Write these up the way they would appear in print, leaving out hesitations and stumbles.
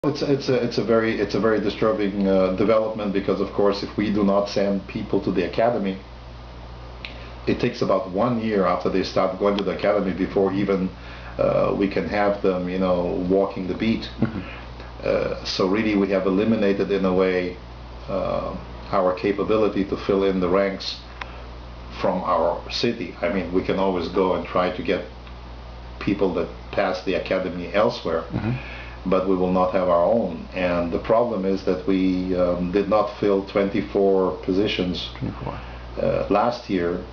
It's a very disturbing development, because of course if we do not send people to the academy, it takes about 1 year after they start going to the academy before even we can have them, walking the beat. So really we have eliminated in a way our capability to fill in the ranks from our city. I mean, we can always go and try to get people that pass the academy elsewhere, but we will not have our own. And the problem is that we did not fill 24 positions last year,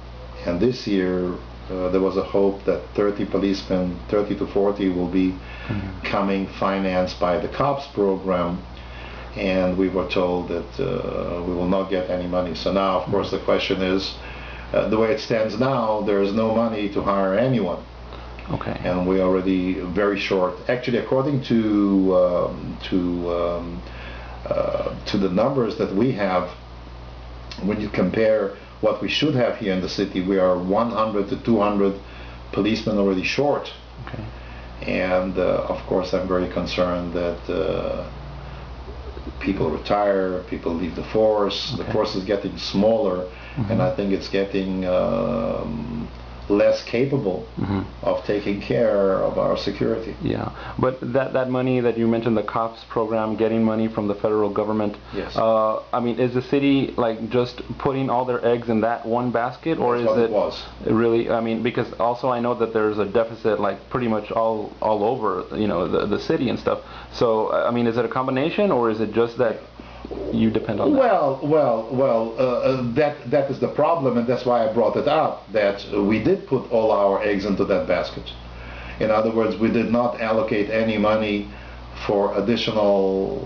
and this year there was a hope that 30 policemen, 30 to 40 will be coming, financed by the COPS program, and we were told that we will not get any money. So now of course the question is, the way it stands now, there is no money to hire anyone. Okay. And we're already very short. Actually, according to the numbers that we have, when you compare what we should have here in the city, we are 100 to 200 policemen already short. Okay. And of course, I'm very concerned that people retire, people leave the force. Okay. The force is getting smaller, and I think it's getting less capable of taking care of our security. Yeah, but that money that you mentioned, the COPS program, getting money from the federal government. Yes. I mean, is the city like just putting all their eggs in that one basket, or That's is what it was. really? I mean, because also I know that there's a deficit like pretty much all over, the city and stuff. So I mean, is it a combination, or is it just that you depend on that? That is the problem, and that's why I brought it up, that we did put all our eggs into that basket. In other words, we did not allocate any money for additional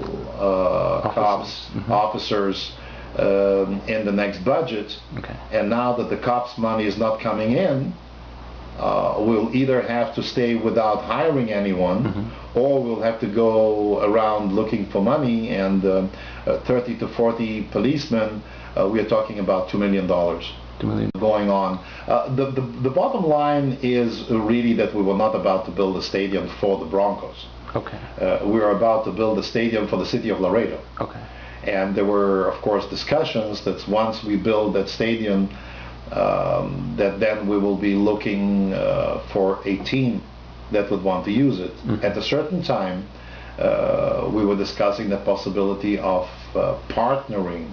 COPS officers in the next budget. Okay. And now that the COPS money is not coming in, we'll either have to stay without hiring anyone, or we'll have to go around looking for money, and 30 to 40 policemen, we are talking about $2 million. $2 million. Going on. The bottom line is really that we were not about to build a stadium for the Broncos. Okay. We were about to build a stadium for the City of Laredo. Okay. And there were, of course, discussions that once we build that stadium, that then we will be looking for a team that would want to use it. At a certain time, we were discussing the possibility of partnering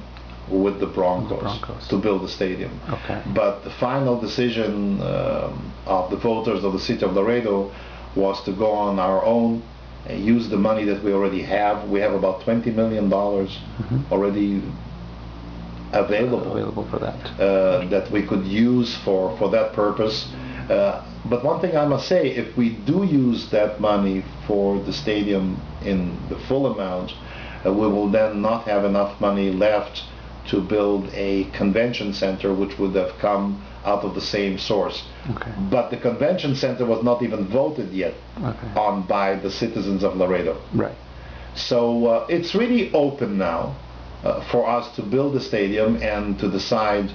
with the Broncos to build the stadium. Okay. But the final decision of the voters of the City of Laredo was to go on our own and use the money that we already have. We have about $20 million already available for that. That we could use for that purpose. But one thing I must say, if we do use that money for the stadium in the full amount, we will then not have enough money left to build a convention center, which would have come out of the same source. Okay. But the convention center was not even voted yet on by the citizens of Laredo. Right. So it's really open now for us to build a stadium and to decide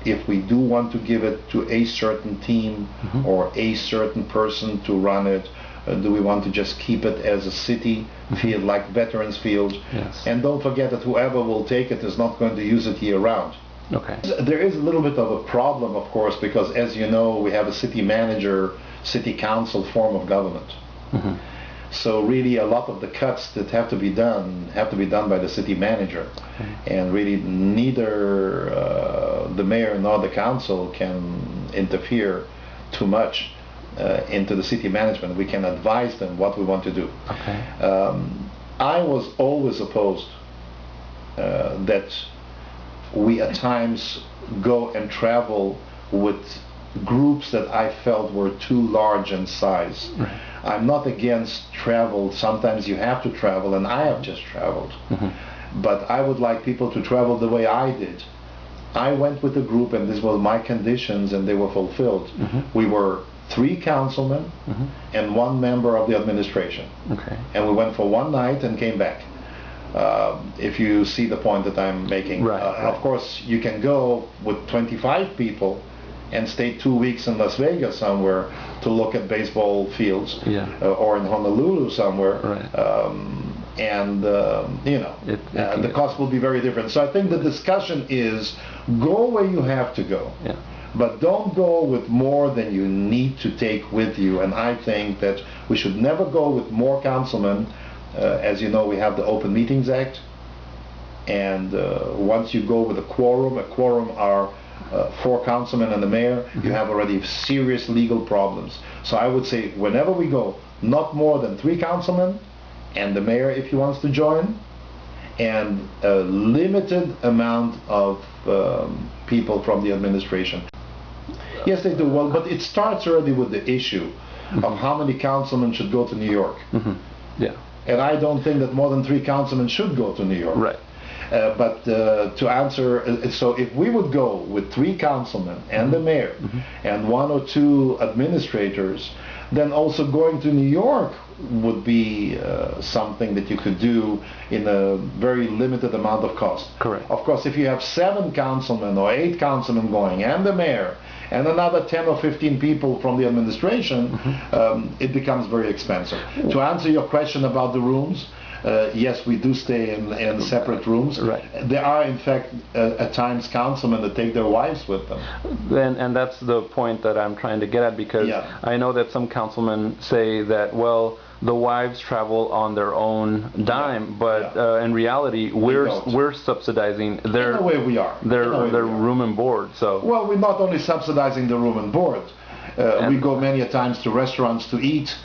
if we do want to give it to a certain team or a certain person to run it. Do we want to just keep it as a city field, like Veterans Field? Yes. And don't forget that whoever will take it is not going to use it year round. Okay. There is a little bit of a problem, of course, because as you know, we have a city manager, city council form of government. So really a lot of the cuts that have to be done by the city manager. And really neither the mayor nor the council can interfere too much into the city management. We can advise them what we want to do. Okay. I was always opposed that we at times go and travel with groups that I felt were too large in size. Right. I'm not against travel. Sometimes you have to travel, and I have just traveled. But I would like people to travel the way I did. I went with a group, and this was my conditions, and they were fulfilled. We were 3 councilmen and 1 member of the administration. Okay. And we went for 1 night and came back. If you see the point that I'm making. Right. Of course, you can go with 25 people and stay 2 weeks in Las Vegas somewhere to look at baseball fields, or in Honolulu somewhere. And you know, the cost will be very different. So I think the discussion is, go where you have to go, but don't go with more than you need to take with you. And I think that we should never go with more councilmen. As you know, we have the Open Meetings Act, and once you go with a quorum are 4 councilmen and the mayor, you have already serious legal problems. So I would say, whenever we go, not more than 3 councilmen and the mayor if he wants to join, and a limited amount of people from the administration. Yes, they do. Well, but it starts already with the issue of how many councilmen should go to New York. And I don't think that more than 3 councilmen should go to New York. But to answer, so if we would go with 3 councilmen and the mayor and 1 or 2 administrators, then also going to New York would be something that you could do in a very limited amount of cost. Of course, if you have 7 councilmen or 8 councilmen going, and the mayor, and another 10 or 15 people from the administration, it becomes very expensive. To answer your question about the rooms, yes, we do stay in separate rooms. There are, in fact, at times councilmen that take their wives with them. And that's the point that I'm trying to get at, because I know that some councilmen say that, well, the wives travel on their own dime, but in reality, we're subsidizing their room and board. So well, we're not only subsidizing the room and board. We go many a times to restaurants to eat,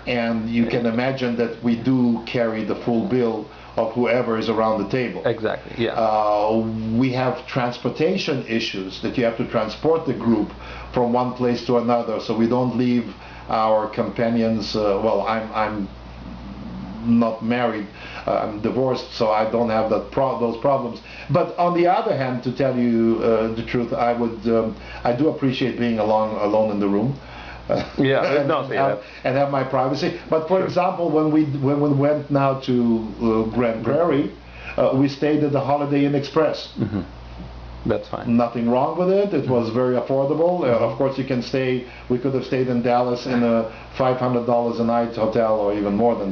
and you can imagine that we do carry the full bill of whoever is around the table. We have transportation issues, that you have to transport the group from one place to another, so we don't leave our companions. Well, I'm not married, I'm divorced, so I don't have those problems. But on the other hand, to tell you the truth, I do appreciate being alone in the room. And have my privacy. But for example, when we went now to Grand Prairie, we stayed at the Holiday Inn Express. That's fine. Nothing wrong with it. It was very affordable. Of course, you can stay. We could have stayed in Dallas in a $500 a night hotel, or even more than that.